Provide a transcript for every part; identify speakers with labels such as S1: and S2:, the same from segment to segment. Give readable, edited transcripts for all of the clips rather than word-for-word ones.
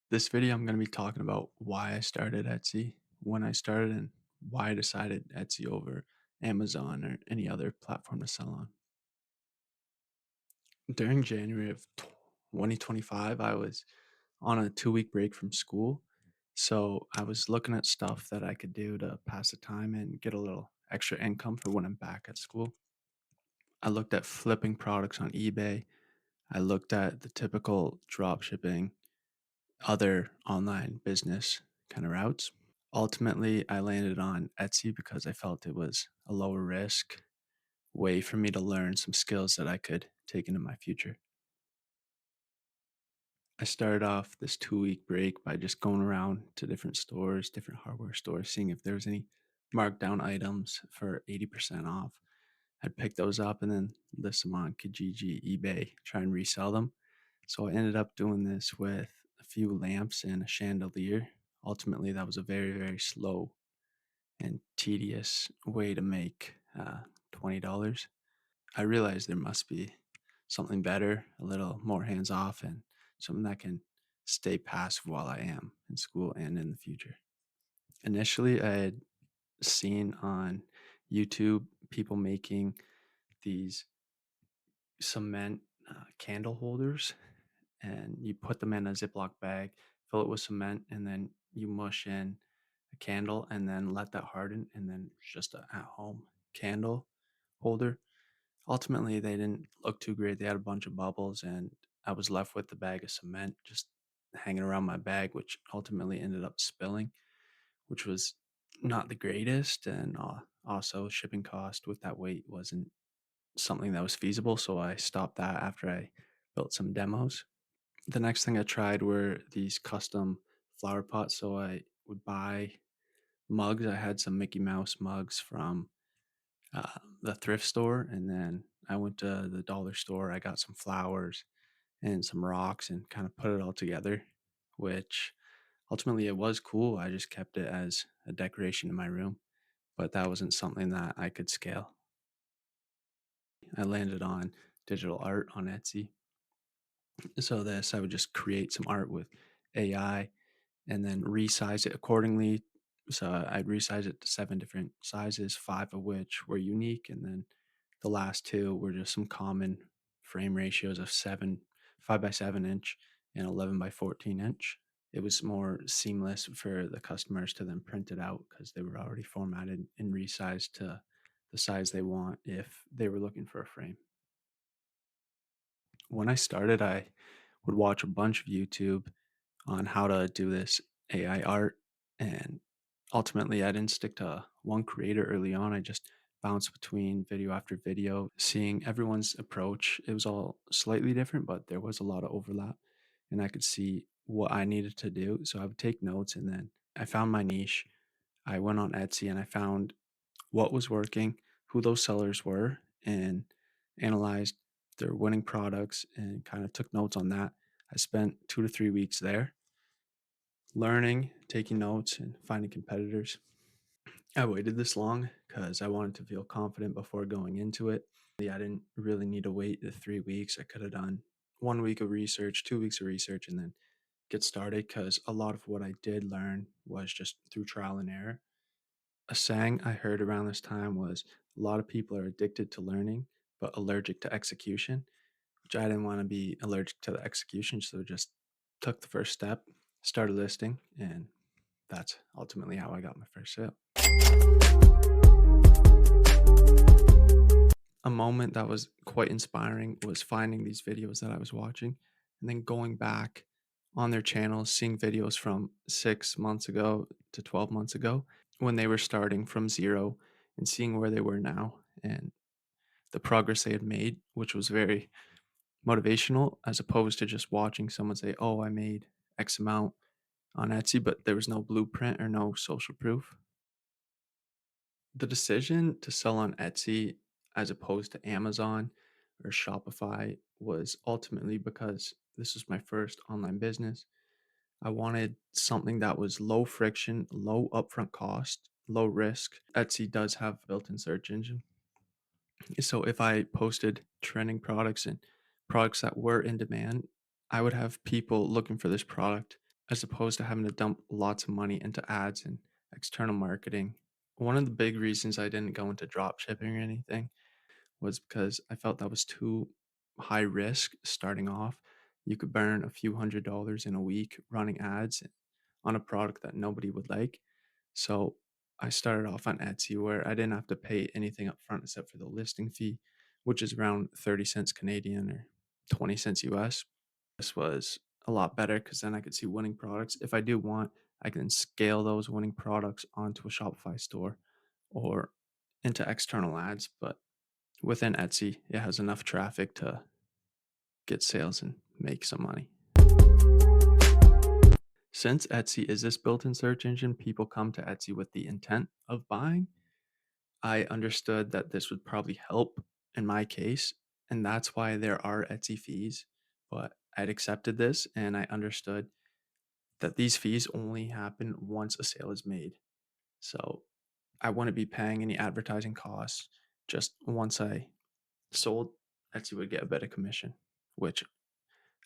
S1: This video, I'm going to be talking about why I started Etsy, when I started, and why I decided Etsy over Amazon or any other platform to sell on. During January of 2025, I was on a 2 week break from school. So I was looking at stuff that I could do to pass the time and get a little extra income for when I'm back at school. I looked at flipping products on eBay. I looked at the typical drop shipping, other online business kind of routes. Ultimately, I landed on Etsy because I felt it was a lower risk way for me to learn some skills that I could take into my future. I started off this 2 week break by just going around to different stores, different hardware stores, seeing if there was any markdown items for 80% off. I'd pick those up and then list them on Kijiji, eBay, try and resell them. So I ended up doing this with a few lamps and a chandelier. Ultimately, that was a very, very slow and tedious way to make $20. I realized there must be something better, a little more hands off, and something that can stay passive while I am in school and in the future. Initially, I had seen on YouTube people making these cement candle holders, and you put them in a Ziploc bag, fill it with cement, and then you mush in a candle and then let that harden, and then it's just a at home candle holder. Ultimately, they didn't look too great. They had a bunch of bubbles, and I was left with the bag of cement just hanging around my bag, which ultimately ended up spilling, which was not the greatest. And also, shipping cost with that weight wasn't something that was feasible. So I stopped that after I built some demos. The next thing I tried were these custom flower pots. So I would buy mugs. I had some Mickey Mouse mugs from the thrift store, and then I went to the dollar store. I got some flowers and some rocks and kind of put it all together, which ultimately it was cool. I just kept it as a decoration in my room, but that wasn't something that I could scale. I landed on digital art on Etsy. So this, I would just create some art with AI and then resize it accordingly. So I'd resize it to 7 different sizes, 5 of which were unique, and then the last two were just some common frame ratios of 5 by 7 inch and 11 by 14 inch. It was more seamless for the customers to then print it out because they were already formatted and resized to the size they want if they were looking for a frame. When I started, I would watch a bunch of YouTube on how to do this AI art. And ultimately, I didn't stick to one creator early on. I just bounced between video after video, seeing everyone's approach. It was all slightly different, but there was a lot of overlap. And I could see what I needed to do. So I would take notes, and then I found my niche. I went on Etsy and I found what was working, who those sellers were, and analyzed their winning products and kind of took notes on that. I spent 2 to 3 weeks there learning, taking notes, and finding competitors. I waited this long because I wanted to feel confident before going into it. Yeah, I didn't really need to wait the 3 weeks. I could have done 1 week of research, 2 weeks of research, and then get started because a lot of what I did learn was just through trial and error. A saying I heard around this time was a lot of people are addicted to learning, but allergic to execution, which I didn't want to be allergic to the execution. So just took the first step, started listing, and that's ultimately how I got my first sale. A moment that was quite inspiring was finding these videos that I was watching and then going back on their channels, seeing videos from 6 months ago to 12 months ago when they were starting from zero and seeing where they were now and the progress they had made, which was very motivational as opposed to just watching someone say, "Oh, I made X amount on Etsy," but there was no blueprint or no social proof. The decision to sell on Etsy as opposed to Amazon or Shopify was ultimately because this was my first online business. I wanted something that was low friction, low upfront cost, low risk. Etsy does have a built-in search engine. So if I posted trending products and products that were in demand, I would have people looking for this product as opposed to having to dump lots of money into ads and external marketing. One of the big reasons I didn't go into drop shipping or anything was because I felt that was too high risk starting off. You could burn a few $100s in a week running ads on a product that nobody would like. So I started off on Etsy where I didn't have to pay anything up front except for the listing fee, which is around 30 cents Canadian or 20 cents US. This was a lot better because then I could see winning products. If I do want, I can scale those winning products onto a Shopify store or into external ads. But within Etsy, it has enough traffic to get sales and make some money. Since Etsy is this built in search engine, people come to Etsy with the intent of buying. I understood that this would probably help in my case, and that's why there are Etsy fees. But I'd accepted this and I understood that these fees only happen once a sale is made. So I wouldn't be paying any advertising costs. Just once I sold, Etsy would get a bit of commission, which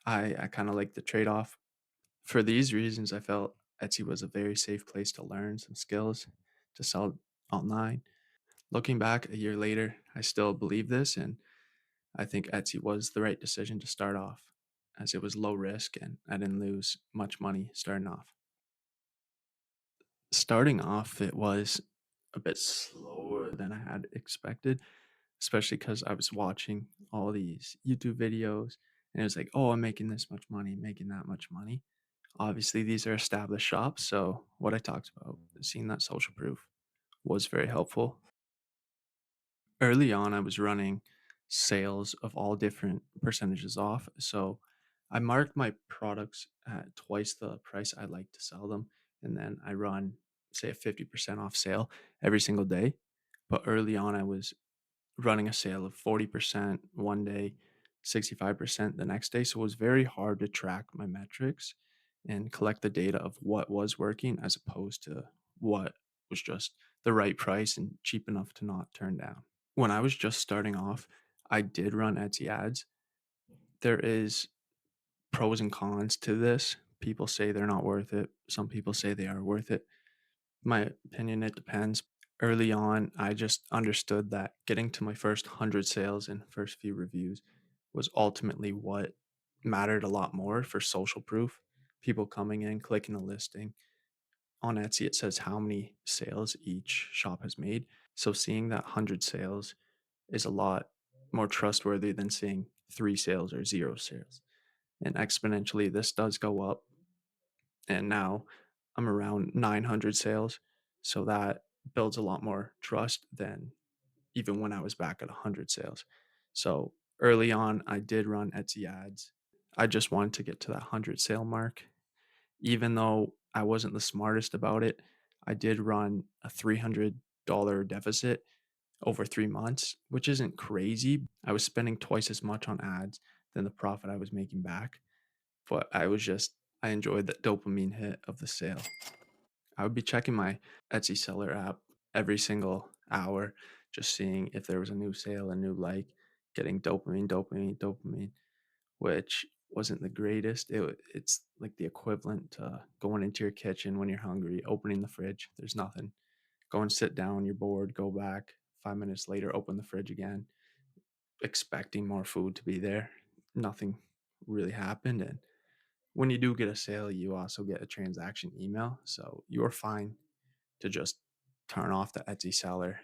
S1: I kind of like the trade off. For these reasons, I felt Etsy was a very safe place to learn some skills to sell online. Looking back a year later, I still believe this, and I think Etsy was the right decision to start off as it was low risk and I didn't lose much money starting off. Starting off, it was a bit slower than I had expected, especially because I was watching all these YouTube videos and it was like, oh, I'm making this much money, making that much money. Obviously, these are established shops. So, what I talked about, seeing that social proof was very helpful. Early on, I was running sales of all different percentages off. So, I marked my products at twice the price I like to sell them. And then I run, say, a 50% off sale every single day. But early on, I was running a sale of 40% one day, 65% the next day. So it was very hard to track my metrics and collect the data of what was working as opposed to what was just the right price and cheap enough to not turn down. When I was just starting off, I did run Etsy ads. There is pros and cons to this. People say they're not worth it. Some people say they are worth it. My opinion, it depends. Early on, I just understood that getting to my first 100 sales and first few reviews was ultimately what mattered a lot more for social proof. People coming in, clicking a listing. On Etsy, it says how many sales each shop has made. So seeing that 100 sales is a lot more trustworthy than seeing 3 sales or 0 sales. And exponentially, this does go up. And now I'm around 900 sales. So that builds a lot more trust than even when I was back at 100 sales. So early on, I did run Etsy ads. I just wanted to get to that 100 sale mark. Even though I wasn't the smartest about it, I did run a $300 deficit over 3 months, which isn't crazy. I was spending twice as much on ads than the profit I was making back. But I enjoyed that dopamine hit of the sale. I would be checking my Etsy seller app every single hour, just seeing if there was a new sale, a new like, getting dopamine, dopamine, dopamine, which wasn't the greatest. It's like the equivalent to going into your kitchen when you're hungry, opening the fridge. There's nothing. Go and sit down, you're bored, go back. 5 minutes later, open the fridge again, expecting more food to be there. Nothing really happened. And when you do get a sale, you also get a transaction email. So you're fine to just turn off the Etsy seller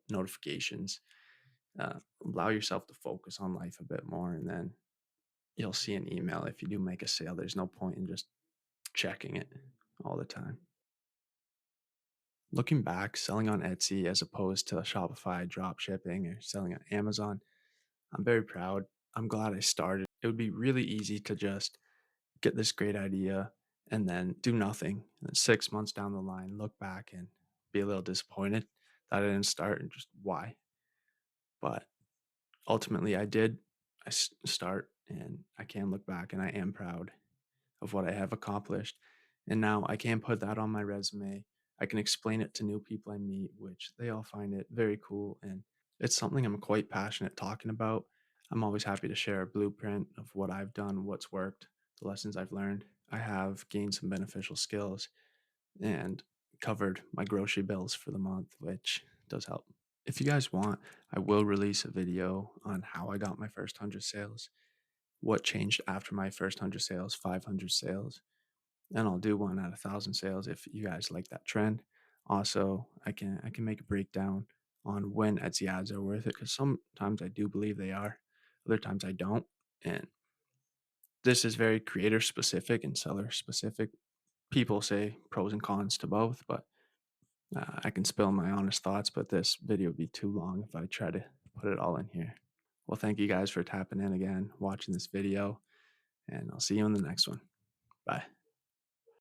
S1: notifications. Allow yourself to focus on life a bit more, and then you'll see an email if you do make a sale. There's no point in just checking it all the time. Looking back, selling on Etsy as opposed to Shopify, drop shipping, or selling on Amazon, I'm very proud. I'm glad I started. It would be really easy to just get this great idea and then do nothing. And then 6 months down the line, look back and be a little disappointed that I didn't start and just why. But ultimately, I did. Start and I can look back and I am proud of what I have accomplished. And now I can put that on my resume. I can explain it to new people I meet, which they all find it very cool. And it's something I'm quite passionate talking about. I'm always happy to share a blueprint of what I've done, what's worked, the lessons I've learned. I have gained some beneficial skills and covered my grocery bills for the month, which does help. If you guys want, I will release a video on how I got my first 100 sales, what changed after my first 100 sales, 500 sales, and I'll do one at 1,000 sales if you guys like that trend. Also, I can make a breakdown on when Etsy ads are worth it because sometimes I do believe they are, other times I don't. And this is very creator specific and seller specific. People say pros and cons to both, but I can spill my honest thoughts, but this video would be too long if I try to put it all in here. Well, thank you guys for tapping in again, watching this video, and I'll see you in the next one. Bye.